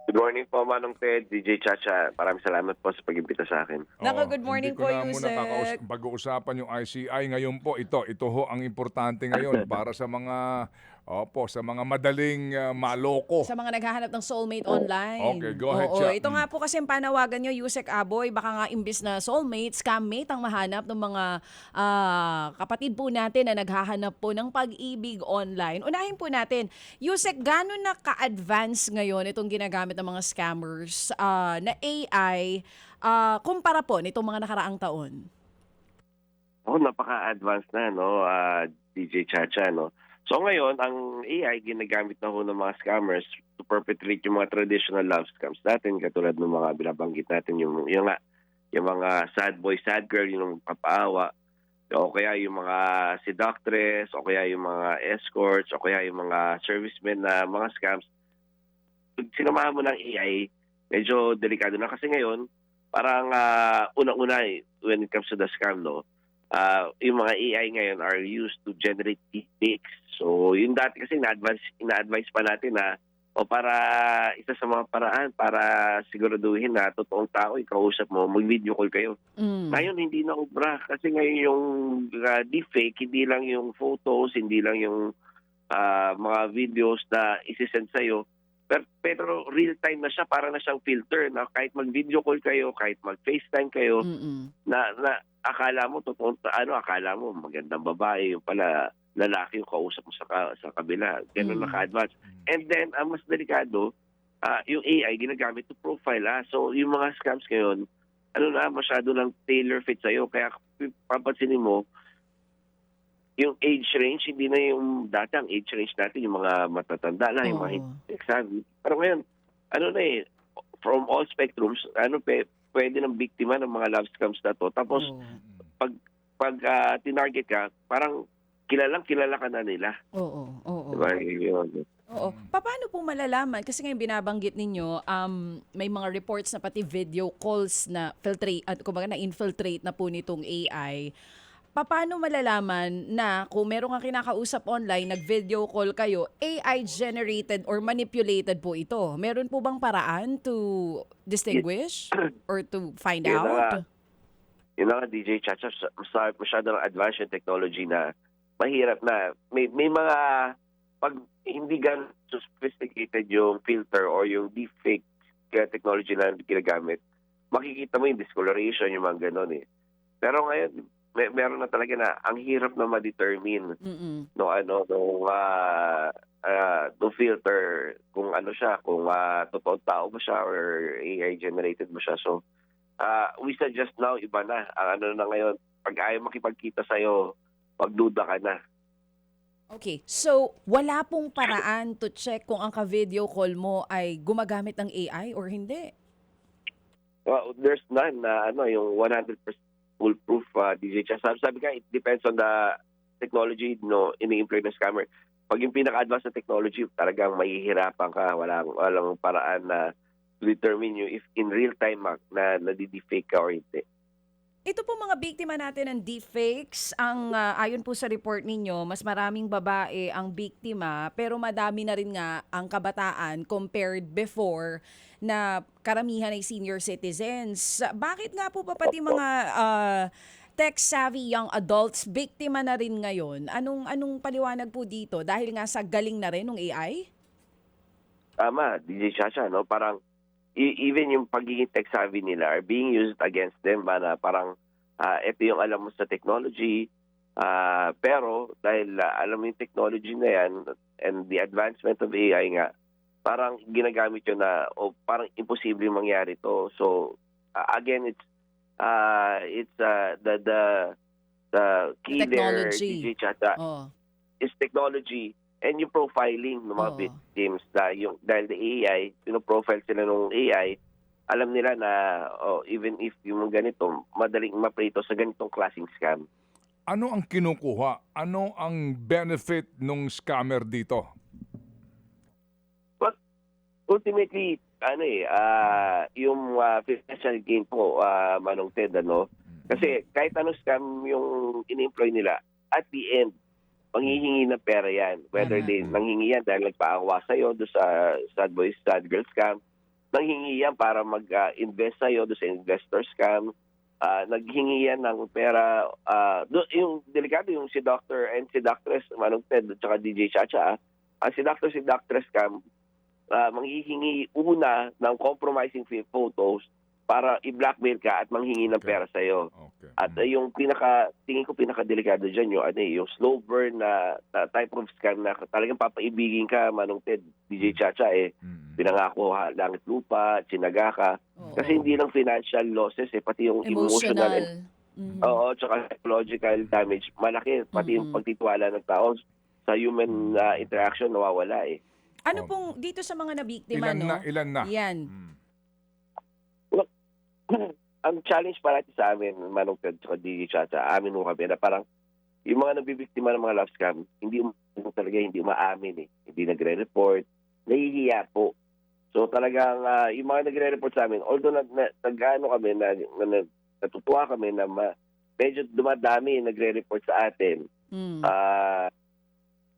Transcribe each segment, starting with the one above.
Good morning po, Manong Ted, DJ Chacha. Maraming salamat po sa pag-imbita sa akin. Naku, good Hindi morning ko po, na muna Yusek. pag-uusapan yung ICI ngayon po. Ito ho ang importante ngayon para sa mga sa mga madaling maloko. Sa mga naghahanap ng soulmate online. Okay, go ahead, Oo, Cha. ito nga po kasi ang panawagan nyo, Yusek Aboy, baka nga imbis na soulmate, scammate ang mahanap ng mga kapatid po natin na naghahanap po ng pag-ibig online. Unahin po natin, Yusek, gano'n na ka-advance ngayon itong ginagamit ng mga scammers na AI kumpara po nitong mga nakaraang taon? Napaka-advanced na, no, DJ Chacha, no? So ngayon, ang AI ginagamit na ho ng mga scammers to perpetrate yung mga traditional love scams natin, katulad ng mga binabanggit natin, yung mga sad boy, sad girl, yung papaawa, o kaya yung mga seductress, o kaya yung mga escorts, o kaya yung mga servicemen na mga scams. Pag sinamahan mo ng AI, medyo delikado na kasi ngayon, parang unang-una when it comes to the scam, no, yung mga AI ngayon are used to generate deepfakes. So, yung dati kasi ina-advise pa natin na para isa sa mga paraan para siguraduhin na totoong tao ikausap mo, mag-video call kayo. Ngayon, hindi na ubra. Kasi ngayon yung deepfake, hindi lang yung photos, hindi lang yung mga videos na isisend sa'yo. Pero real-time na siya, para na siyang filter na kahit mag-video call kayo, kahit mag-FaceTime kayo, na akala mo totoo, akala mo magandang babae, yung pala lalaki yung kausap mo sa kabila. Ganun naka-advance. And then, ang mas delikado, yung AI ginagamit to profile. So, yung mga scams ngayon, masyado lang tailor-fit sa'yo. Kaya papansinin mo, yung age range, hindi na yung dati ang age range natin, yung mga matatanda na, yung mga hindi savvy. Pero ngayon, from all spectrums, pwede ng biktima ng mga love scams na to. Tapos, pag tinarget ka, parang kilala ka na nila. Oo. Diba? Yun. Oo. Paano po malalaman? Kasi ngayon binabanggit ninyo, may mga reports na pati video calls na na-infiltrate na po nitong AI. Paano malalaman na kung meron kang kinakausap online, nag-video call kayo, AI-generated or manipulated po ito? Meron po bang paraan to distinguish or to find out? Yun na nga, DJ Chacha, masyadong advanced yung technology na mahirap na. May mga, pag hindi gan sophisticated yung filter or yung deepfake technology na ginagamit, makikita mo yung discoloration, yung mga ganon eh. Pero ngayon, meron na talaga na ang hirap na ma-determine no filter kung siya, kung totoong tao ba siya or AI generated ba siya. So we suggest now iba na ang na ngayon, pag ayaw makipagkita sa'yo, magduda ka na. Okay, so wala pong paraan to check kung ang ka-video call mo ay gumagamit ng AI or hindi? Well, there's none na yung 100% foolproof, DJ Chas. Sabi ka, it depends on the technology, no, ini-employ ng scammer. Pag yung pinaka-advanced na technology, talagang mahihirapan ka. Walang paraan na to determine you if in real time na nadi-deepfake ka or hindi. Ito po mga biktima natin ng deepfakes, ayon po sa report ninyo, mas maraming babae ang biktima pero madami na rin nga ang kabataan compared before na karamihan ay senior citizens. Bakit nga po pati mga tech-savvy young adults biktima na rin ngayon? Anong paliwanag po dito? Dahil nga sa galing na rin ng AI? Tama, DJ Chacha, no? Parang even yung pagiging tech-savvy nila are being used against them. Parang ito yung alam mo sa technology, pero dahil alam mo yung technology na yan and the advancement of AI nga, parang ginagamit yun na parang imposible mangyari to. So again, it's the key there, DJ Chata, is technology and yung profiling ng mga victims dahil the AI, profile sila ng AI, alam nila na even if yung ganito, madaling maprito sa ganitong klaseng scam. Ano ang kinukuha? Ano ang benefit nung scammer dito? But ultimately, yung financial gain po, Manong Ted, kasi kahit anong scam yung in-employ nila, at the end, manghihingi ng pera yan. Whether nanghingi yan dahil nagpaawa sa'yo doon sa sad boy, sad girl scam, nanghingi yan para mag-invest sa'yo doon sa investor scam. Naghingi yan ng pera. Yung delikado yung si Dr. and si Dr. Manong Ted at saka DJ Chacha. Si Dr. si Dr. scam, manghihingi una ng compromising photos para i-blackmail ka at manghingi ng pera sa'yo. Okay. At yung tingin ko pinaka-delikado dyan yung slow burn na type of scam na talagang papaibigin ka, Manong Ted, DJ Chacha, pinangako langit lupa, sinaga ka. Oo. Kasi hindi lang financial losses, pati yung emotional. Oo, tsaka psychological damage. Malaki, pati yung pagtitiwala ng tao sa human interaction nawawala Ano pong dito sa mga nabiktima, Ilan na? Yan. Ang challenge parati sa amin, Manong Ted, tsaka DJ Chacha, amin mo kami na parang yung mga nabibiktima ng mga love scam, hindi umaamin Hindi nagre-report, nahihiya po. So talagang yung mga nagre-report sa amin, although nag-ano kami, natutuwa kami na medyo dumadami nagre-report sa atin,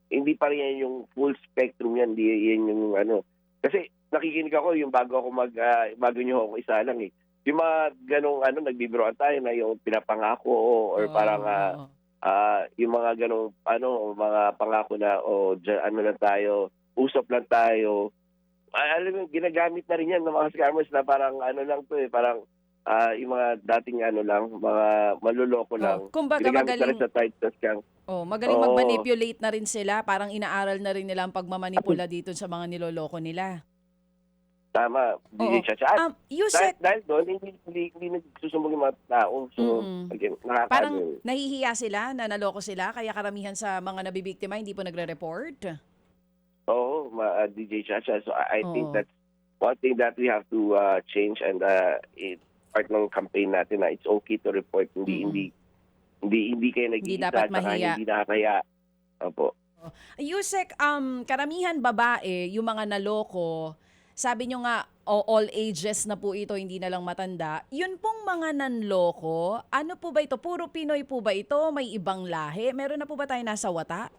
hindi pa rin yan yung full spectrum yan, hindi yan yung Kasi nakikinig ako yung bago nyo ako isa lang Yung mga ganong nagbibiroan tayo na yung pinapangako or parang yung mga ganong mga pangako na lang tayo, usap lang tayo. Alam mo, ginagamit na rin yan ng mga scammers na parang lang to parang yung mga dating mga maluloko lang. Kumbaga Ginagamit na rin magaling sa type na scam. magaling mag-manipulate na rin sila, parang inaaral na rin nila ang pagmamanipula dito sa mga niloloko nila. Tama, DJ Chacha. Yusek, Dahil doon, hindi nagsusumbong yung mga tao. So, again, parang nahihiya sila na naloko sila, kaya karamihan sa mga nabibiktima hindi po nagre-report. Oo, DJ Chacha. So, I think that's one thing that we have to change and part ng campaign natin na it's okay to report. Hindi kayo nag-iisa. Hindi dapat mahiya. Hindi nakakaya. Opo. Yusek, karamihan babae, yung mga naloko, sabi nyo nga, all ages na po ito, hindi na lang matanda. Yun pong mga nanloko, ano po ba ito? Puro Pinoy po ba ito? May ibang lahi? Meron na po ba tayo nasa wata?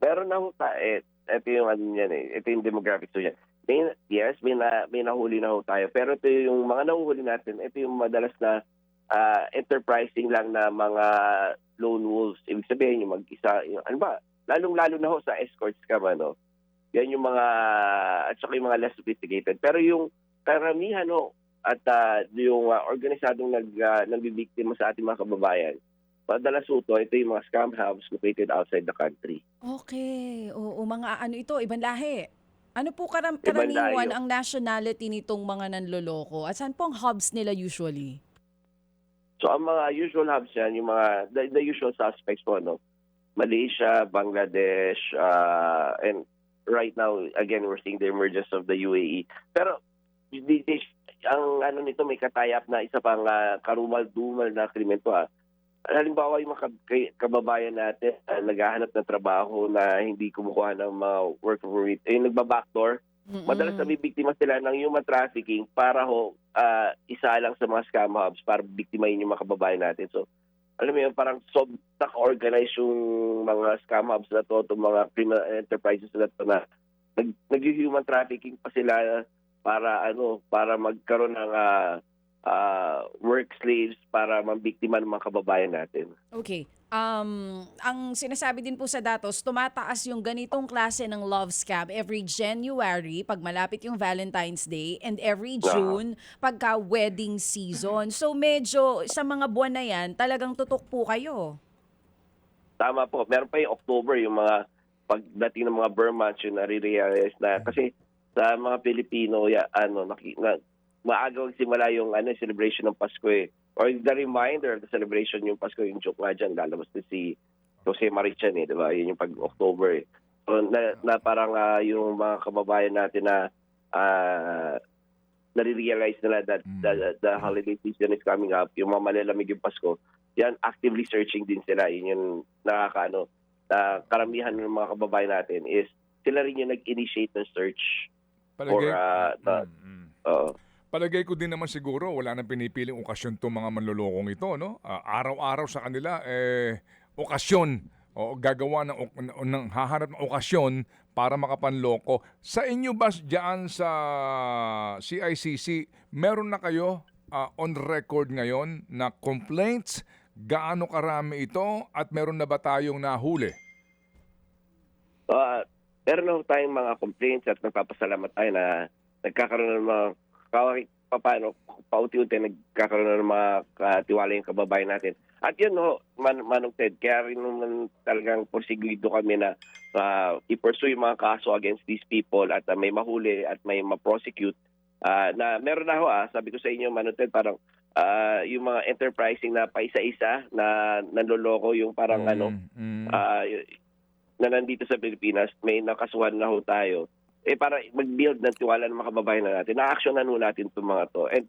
Meron na ho tayo. Ito yung ito yung demographics to yan. May nahuli na ho tayo. Pero ito yung mga nahuhuli natin, ito yung madalas na enterprising lang na mga lone wolves. Ibig sabihin, yung mag-isa, lalong-lalo na ho sa escorts ka Yan yung mga, at saka yung mga less sophisticated. Pero yung karamihan at yung organisadong nagbibiktima sa ating mga kababayan, madalas ito yung mga scam hubs located outside the country. Okay. O mga ito, ibang lahi. Ano po karaniwan ang nationality nitong mga nanloloko? At saan po ang hubs nila usually? So ang mga usual hubs yan, yung mga, the usual suspects po, Malaysia, Bangladesh, and right now, again, we're seeing the emergence of the UAE. Pero, ang nito, may katayap na isa pang karumal-dumal na krimen to. Halimbawa, yung mga kababayan natin naghahanap ng trabaho na hindi kumukuha ng mga work permit, nagba-backdoor. Madalas nabibiktima sila ng human trafficking para isa lang sa mga scam hubs para biktimahin yung mga kababayan natin. So, alam mo yun, parang organize yung mga scam hubs na to, mga criminal enterprises na to na nag-human trafficking pa sila para magkaroon ng work slaves para mambiktima ng mga kababayan natin. Okay. Ang sinasabi din po sa datos, tumataas yung ganitong klase ng love scam every January pag malapit yung Valentine's Day and every June pagka wedding season. So medyo sa mga buwan na yan, talagang tutok po kayo. Tama po. Meron pa yung October, yung mga pagdating ng mga Burr months, yung nare-realize na kasi sa mga Pilipino, maaga magsimula yung celebration ng Pasko or the reminder of the celebration yung Pasko, yung joke nga dyan, lalabas din si Jose Marichan di ba? Yun yung pag-October So na parang yung mga kababayan natin na nare-realize nila that the holiday season is coming up, yung mga malalamig yung Pasko, yan, actively searching din sila. Yun yung karamihan ng mga kababayan natin is sila rin yung nag-initiate ng search. Palagay ko din naman siguro wala nang pinipiling okasyon itong mga manlolokong ito, araw-araw sa kanila okasyon. Gagawa ng hahanap ng okasyon para makapanloko. Sa inyo ba diyan sa CICC, meron na kayo on record ngayon na complaints? Gaano karami ito at meron na ba tayong nahuli? Meron na ho tayong mga complaints at nagpapasalamat tayo na nagkakaroon ng mga paano, pauti-unti nagkakaroon na ng mga tiwala yung kababayan natin. At yun ho, Manong Ted, kaya rin naman talagang porsigido kami na i-pursue yung mga kaso against these people at may mahuli at may ma-prosecute. Na meron na ho, sabi ko sa inyo, Manong Ted, parang yung mga enterprising na paisa-isa na nanloloko yung parang na nandito sa Pilipinas, may nakasuhan na ho tayo. Para mag-build ng tiwala ng mga kababayan natin, na-actionan ho natin itong mga to. And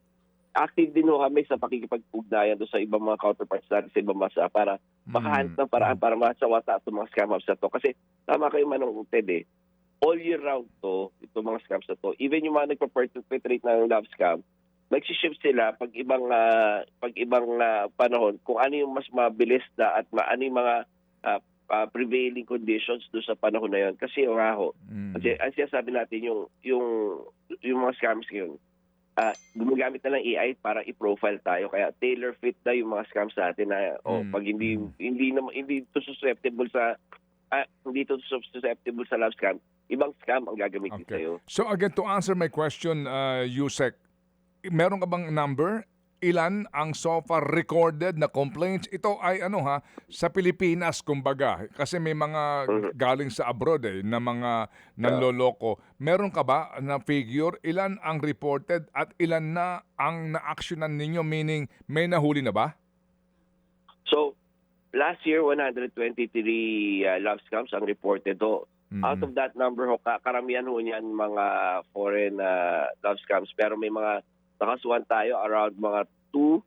active din ho kami sa pakikipag-ugnayan doon sa ibang mga counterparts natin sa ibang bansa para makahanap ng paraan para masawata itong mga scam-ups na to. Kasi tama kayo, Manong Ted, all year round to, itong mga scams na to. Even yung mga nagpa-perpetrate ng love scam, nagsishift sila pag ibang panahon kung ano yung mas mabilis na at ano yung mga prevailing conditions doon sa panahon na yun. Kasi kasi ang sinasabi natin yung mga scams ngayon, gumagamit na ng AI para i-profile tayo. Kaya tailor fit na yung mga scams natin na pag hindi to susceptible sa love scam, ibang scam ang gagamitin sa'yo. So again, to answer my question, Yusek, meron ka bang number? Ilan ang so far recorded na complaints? Ito ay sa Pilipinas kumbaga. Kasi may mga galing sa abroad na mga nanloloko. Meron ka ba na figure? Ilan ang reported at ilan na ang na-actionan ninyo? Meaning, may nahuli na ba? So, last year, 123 love scams ang reported ho. Out of that number ho, karamihan ho niyan mga foreign love scams. Pero may mga nakasuhan tayo around mga 2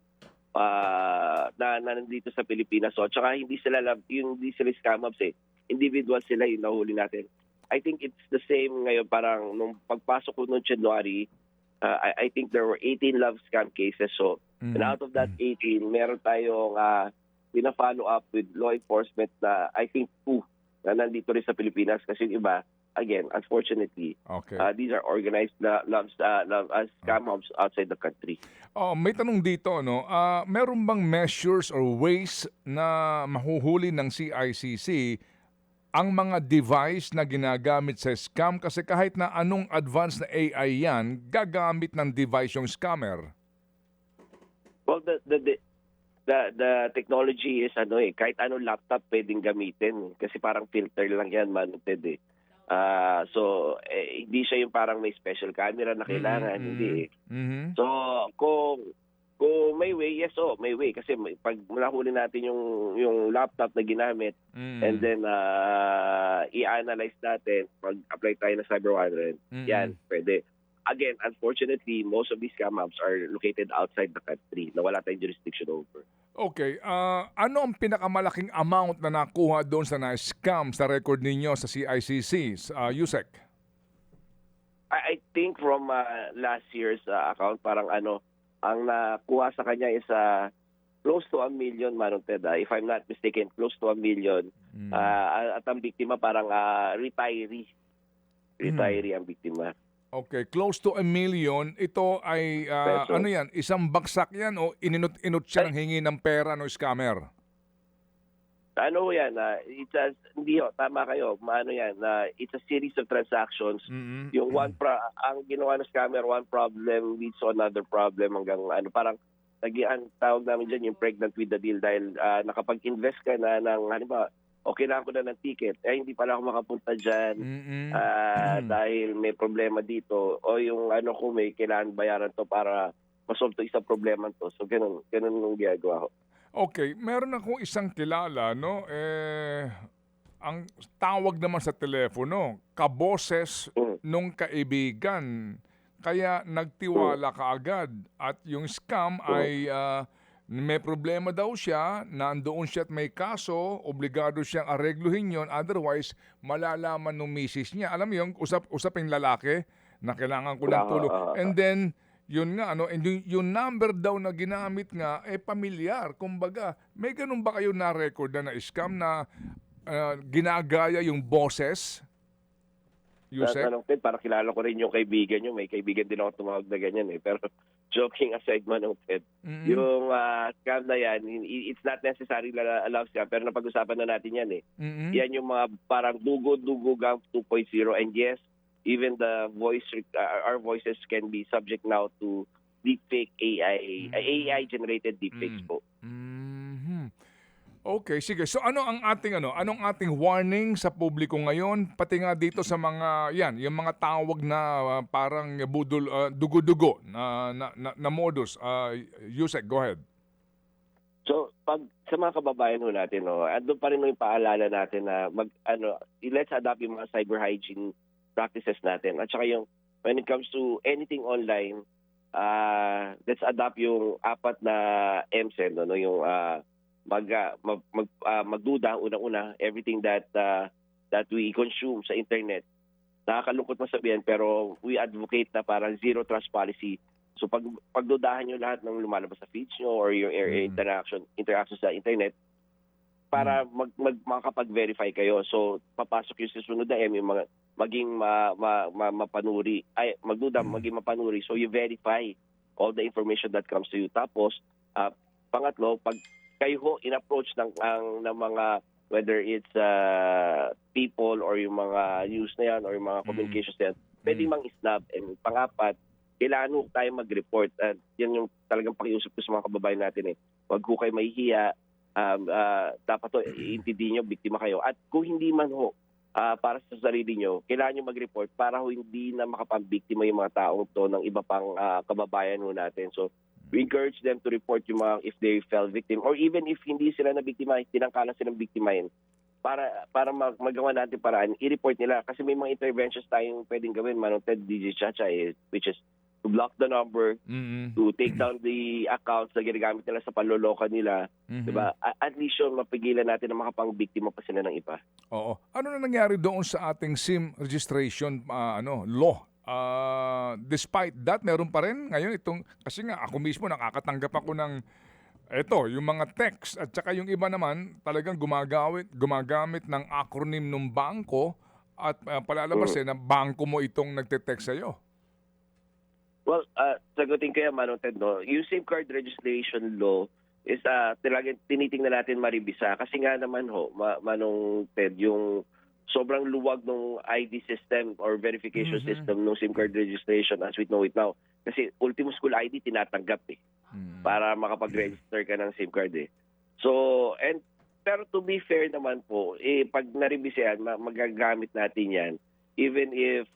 na nandito sa Pilipinas. So, tsaka hindi sila scam-ups individual sila yung nahuli natin. I think it's the same ngayon. Parang nung pagpasok ko noong January, I think there were 18 love scam cases. So, and out of that 18, meron tayong pina-follow up with law enforcement na I think 2 na nandito rin sa Pilipinas. Kasi yung iba, again, unfortunately, these are organized scam-ups outside the country. May tanong dito, meron bang measures or ways na mahuhuli ng CICC ang mga device na ginagamit sa scam? Kasi kahit na anong advanced na AI yan, gagamit ng device yung scammer. Well, the technology is kahit anong laptop pwedeng gamitin. Kasi parang filter lang yan, Ted. So, hindi siya yung parang may special camera na kailangan, hindi. So, kung may way, yes, may way. Kasi pag nahuli natin yung laptop na ginamit, and then i-analyze natin, pag-apply tayo ng cyber warrant, yan, pwede. Again, unfortunately, most of these scam-ups are located outside the country na wala tayong jurisdiction over. Okay. Ano ang pinakamalaking amount na nakuha doon sa na-scam sa record ninyo sa CICC, Yusek? I think from last year's account, parang ang nakuha sa kanya is close to 1 million, Manong Ted. If I'm not mistaken, close to 1 million. At ang biktima parang retiree. Retiree ang biktima. Okay, close to 1 million. Ito ay, yan, isang baksak yan o inot siya ng hingi ng pera ng scammer? Yan? Hindi tama kayo. Yan? It's a series of transactions. Yung ang ginawa ng scammer, one problem leads to another problem hanggang parang tawag namin dyan yung pregnant with the deal dahil nakapag-invest ka na ng, kailangan ko na ng ticket. Hindi pala ako makapunta dyan dahil may problema dito. O yung ko may kailangan bayaran to para masolve to isang problema to. So, ganun yung ginagawa ko. Okay. Meron akong isang kilala, ang tawag naman sa telepono, kaboses nung kaibigan. Kaya nagtiwala kaagad. At yung scam ay may problema daw siya, nandoon siya at may kaso, obligado siyang aregluhin yon, otherwise malalaman ng misis niya. Alam mo yung usaping lalaki na kailangan ko ng tulong. And then, yun nga, and yung number daw na ginamit nga, pamilyar. Kumbaga, may ganun ba kayo na record na scam na ginagaya yung boses? Yusek? Ted, parang kilala ko rin yung kaibigan nyo. May kaibigan din ako tumawag na ganyan eh. Pero joking aside, Manong Ted, Mm-mm. yung scam na yan, it's not necessarily a love scam, pero napag-usapan na natin yan eh. Mm-mm. Yan yung mga parang dugo-dugo gang 2.0. And yes, even the our voices can be subject now to deepfake AI-generated deepfakes po. Mhm. Okay, sige. So anong ating warning sa publiko ngayon pati nga dito sa mga yung mga tawag na parang budol dugo-dugo na modus. Yusek, go ahead. So, pag sa mga kababayan ho natin, andun pa rin yung paalala natin na let's adapt yung mga cyber hygiene practices natin. At saka yung when it comes to anything online, let's adapt yung 4 na MSEN, yung magduda unang-una, everything that we consume sa internet. Nakakalungkot masabihin, pero we advocate na parang zero trust policy. So pagdudahan nyo lahat ng lumalabas sa feeds nyo or yung interaction sa internet para makapag-verify kayo. So papasok yung susunod na yung mga maging mapanuri. Maging mapanuri. So you verify all the information that comes to you. Tapos pangatlo, pag kayo ho in-approach ng mga whether it's people or yung mga news na yan or yung mga communications na yan, pwedeng mang-snap. And pangapat, kailangan ho tayo mag-report. At yan yung talagang pakiusap ko sa mga kababayan natin eh. Huwag ho kayo mahihiya. Dapat ho, iintindihin nyo, biktima kayo. At kung hindi man ho, para sa sarili nyo, kailangan nyo mag-report para ho hindi na makapambiktima yung mga taong to ng iba pang kababayan ho natin. So, we encourage them to report yung mga if they fell victim or even if hindi sila na biktima, tinangkala silang biktimahin para magawa natin paraan, i-report nila kasi may mga interventions tayong pwedeng gawin, Manong Ted, DJ Chacha, which is to block the number, to take down the accounts na ginagamit nila sa panloloko nila, diba? At least yung mapigilan natin na makapangbiktima pa sila ng iba. Oo. Ano na nangyari doon sa ating SIM registration law? Despite that, meron pa rin ngayon kasi nga ako mismo nakakatanggap ako ng yung mga text at saka yung iba naman talagang gumagamit ng acronym ng bangko at palalabasin na bangko mo itong nagte-text sa'yo. Well, sagutin ko yan, Manong Ted, no? Yung SIM card registration law is talagang tinitingnan natin maribisa kasi nga naman ho, Manong Ted, yung sobrang luwag ng ID system or verification system ng SIM card registration as we know it now. Kasi ultimo school ID tinatanggap para makapag-register ka ng SIM card eh. So, pero to be fair naman po, pag naribisayan, magagamit natin yan. Even if,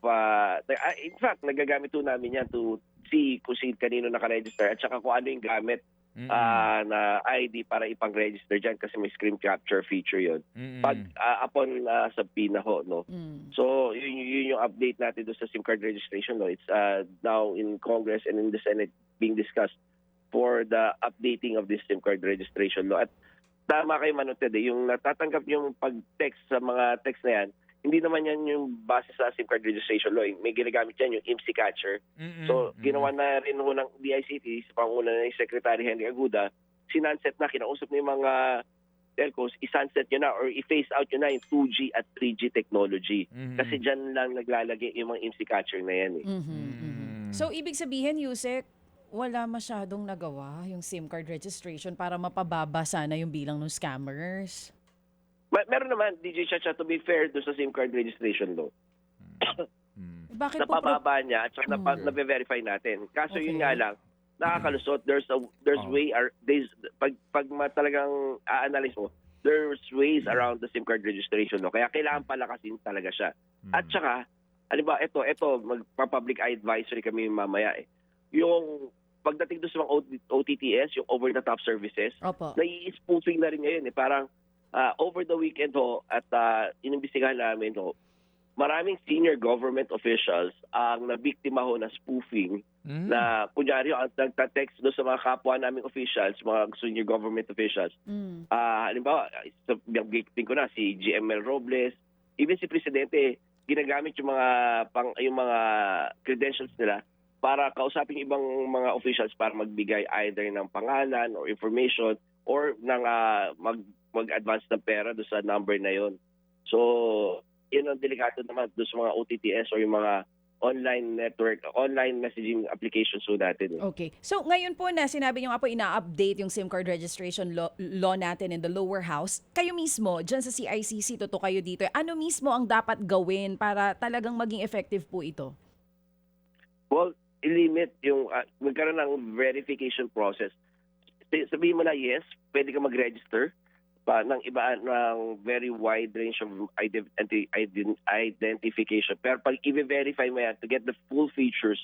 in fact, nagagamit po namin yan to see kung kanino nakaregister at saka kung ano yung gamit na ID para ipang-register dyan kasi may screen capture feature yon. Pag upon subpoena ho, no? So, yun yung update natin doon sa SIM card registration, no? It's now in Congress and in the Senate being discussed for the updating of this SIM card registration law. At tama kayo, Manong Ted, yung natatanggap yung pag-text sa mga text na yan, hindi naman yan yung base sa SIM card registration law. May ginagamit yan yung IMSI catcher. So, ginawa na rin ho ng DICT sa panguna ni Secretary Henry Aguda, sinunset na, kinausap na yung mga telcos, isunset nyo na or i-phase out nyo na yung 2G at 3G technology. Kasi dyan lang naglalagay yung mga IMSI catcher na yan. So, ibig sabihin, Yusek, wala masyadong nagawa yung SIM card registration para mapababa sana yung bilang ng scammers. Meron naman, DJ Chacha, to be fair doon sa SIM card registration law. Bakit napababa niya at saka na-verify natin. Kaso yun nga lang, nakakalusot. There's way, pag talagang a-analyze mo, there's ways around the SIM card registration law. Kaya kailangan palakasin talaga siya. At saka, halimbawa, ito, magpa-public advisory kami mamaya Yung pagdating doon sa mga OTTS, yung over-the-top services, nai-spoofing na rin ngayon Parang, over the weekend at inimbestigahan namin maraming senior government officials ang nabiktima na spoofing na kunyari nagta-text doon sa mga kapwa naming officials, mga senior government officials. Halimbawa, victim ko na si GML Robles, even si Presidente, ginagamit yung mga credentials nila para kausapin yung ibang mga officials para magbigay either ng pangalan or information or ng mag-advance ng pera doon sa number na yon. So, yun ang delikado naman doon sa mga OTTs o yung mga online network, online messaging applications so natin. Okay. So ngayon po na sinabi niyo nga po ina-update yung SIM card registration law natin in the lower house, kayo mismo dyan sa CICC, totoo kayo dito, ano mismo ang dapat gawin para talagang maging effective po ito? Well, i-limit yung magkaroon ng verification process. Sabihin mo na yes, pwede ka mag-register pa ng iba ng very wide range of identification. Pero pag i-verify mo yan to get the full features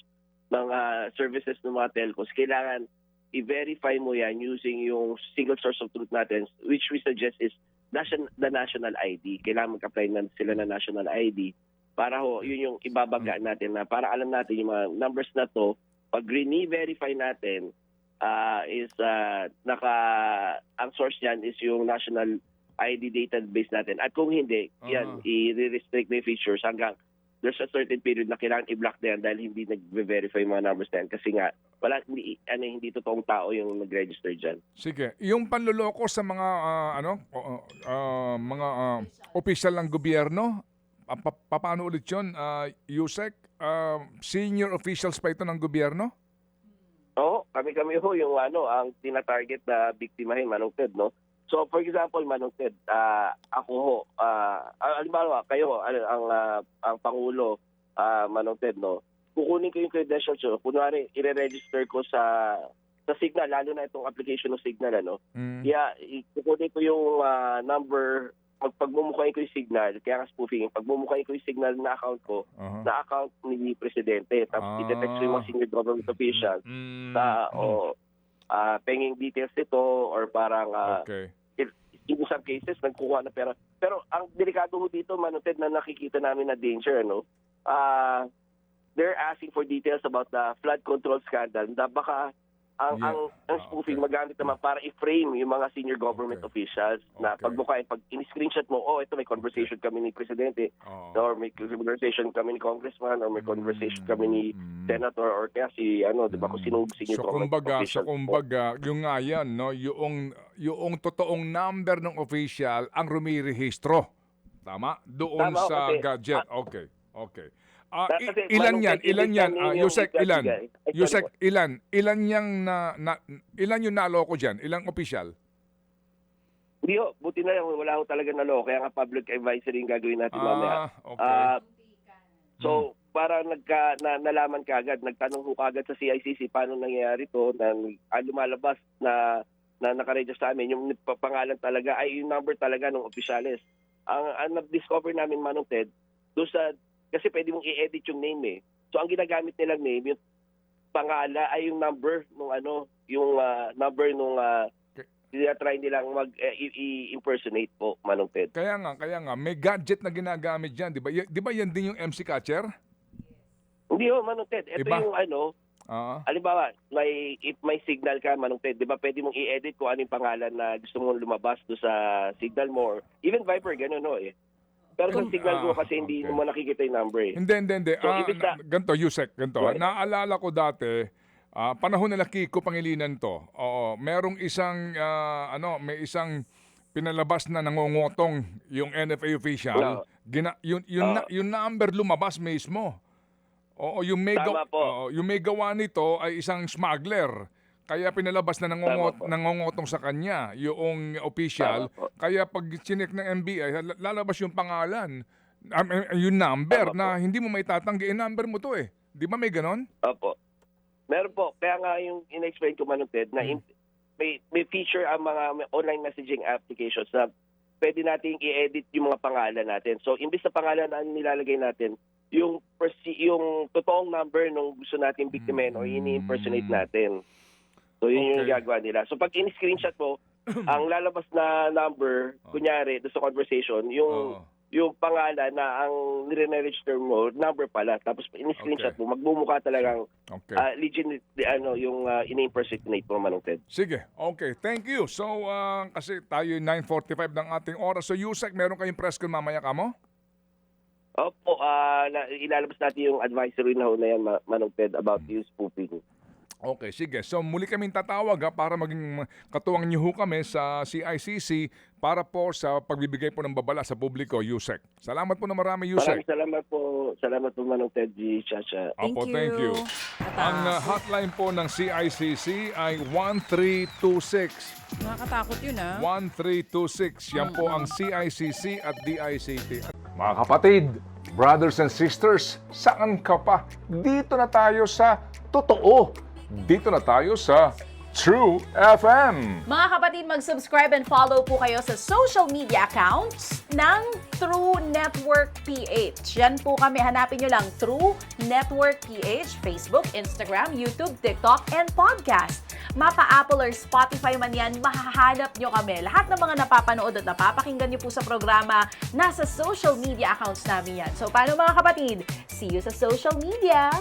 ng services ng mga telcos, kailangan i-verify mo yan using yung single source of truth natin, which we suggest is the national ID. Kailangan mag-apply na sila ng national ID para yun yung ibabaga natin na para alam natin yung mga numbers na to, pag re-verify natin, ang source niyan is yung national ID database natin. At kung hindi, yan, i-restrict na yung features hanggang there's a certain period na kailangan i-block na yan dahil hindi nag-verify yung mga numbers na yan. Kasi nga, hindi totoong tao yung nag-register dyan. Sige, yung panloloko sa mga official ng gobyerno, paano ulit yun? Yusek, senior officials pa ito ng gobyerno? Oo, kami ho yung ang tina-target na biktimahin, Manong Ted, no? So for example, Manong Ted, ako ho, halimbawa kayo ang pangulo, Manong Ted, no? Kukunin ko yung credentials nyo, kunwari i-register ko sa Signal, lalo na itong application ng Signal, ano? Yeah, kukunin ko yung number, pagmumukhain ko yung Signal, kaya nga spoofing, pagmumukhain ko yung Signal na account ko, na account ni Presidente, tapos i-text ko yung mga senior government officials penging details nito or parang in some cases nagkuha na pera. Pero ang delikado ho dito, Manoted, na nakikita namin na danger, no? They're asking for details about the flood control scandal na baka ang spoofing magamit naman para i-frame yung mga senior government officials na pagbukain, pag in-screenshot mo, ito may conversation kami ni Presidente or may conversation kami ni Congressman or may conversation kami ni Senator or kaya si di ba kung sinong senior government official. So kumbaga, yung nga yan, no, yung totoong number ng official ang rumirehistro. Tama? Doon sa gadget. Okay. Ilan yan? Yusek, ilan? Yusek, ilan yung naloko dyan? Ilang opisyal? Hindi ho, buti na lang, wala ho talaga naloko. Kaya nga public advisory yung gagawin natin mamaya. Okay. So, para nalaman kagad, nagtanong ho kagad sa CICC paano nangyayari to, na lumalabas na nakaregister sa amin, yung pangalan talaga, ay yung number talaga ng opisyales. Ang na-discover namin, Manong Ted, doon kasi pwede mong i-edit yung name eh. So ang ginagamit nilang name, yung pangalan ay yung number nung number nung try nilang i-impersonate po, Manong Ted. Kaya nga may gadget na ginagamit diyan, 'di ba? 'Di ba yan din yung MC Catcher? Hindi ho, Manong Ted. Ito Iba? yung halimbawa, if may Signal ka, Manong Ted, 'di ba pwede mong i-edit kung ano yung pangalan na gusto mong lumabas do sa Signal mo, or even Viber, gano'n no eh. Pero sa Signal ko kasi hindi mo nakikita yung number eh. Hindi. So, ganito, Yusek, ganito. Right. Naalala ko dati, panahon nila Kiko Pangilinan to. Oo, merong isang, may isang pinalabas na nangongotong yung NFA official. Yung number lumabas mismo. Oo, yung may gawa nito ay isang smuggler. Kaya pinalabas na nangongotong sa kanya yung official. Kaya pag chinek ng NBI, lalabas yung pangalan, yung number na hindi mo maitatanggi. Number mo to eh. Di ba may ganon? Opo. Meron po. Kaya nga yung in-explain ko, Manong Ted, na may feature ang mga online messaging applications na pwede nating i-edit yung mga pangalan natin. So, imbis na pangalan na nilalagay natin, yung totoong number nung gusto natin biktimen o ini-impersonate natin. So, yun yung gagawa nila. So, pag in-screenshot mo, ang lalabas na number, kunyari, doon sa conversation, yung pangalan na ang nire-register mo, number pala. Tapos, in-screenshot mo, magmumukha talagang legit, yung in-impersonate mo, Manong Ted. Sige, okay. Thank you. So, kasi tayo 9:45 ng ating oras. So, Yusek, meron kayong press con mamaya ka mo? Opo, ilalabas natin yung advisory na yan, Manong Ted, about yung spoofing. Okay, sige. So muli kaming tatawag para maging katuwang niyo ho kami sa CICC para po sa pagbibigay po ng babala sa publiko, Yusek. Salamat po na marami, Yusek. Maraming salamat po. Salamat po, Manong Ted G. Chacha. Opo, thank you. Ang hotline po ng CICC ay 1326. Nakakatakot yun, 1326. Yan po ang CICC at DICT. Mga kapatid, brothers and sisters, saan ka pa? Dito na tayo sa totoo. Dito na tayo sa True FM. Mga kapatid, mag-subscribe and follow po kayo sa social media accounts ng True Network PH. Yan po kami. Hanapin nyo lang True Network PH, Facebook, Instagram, YouTube, TikTok, and podcast. Mapa Apple or Spotify man yan, mahahanap nyo kami. Lahat ng mga napapanood at napapakinggan nyo po sa programa, nasa social media accounts namin yan. So, paano mga kapatid? See you sa social media!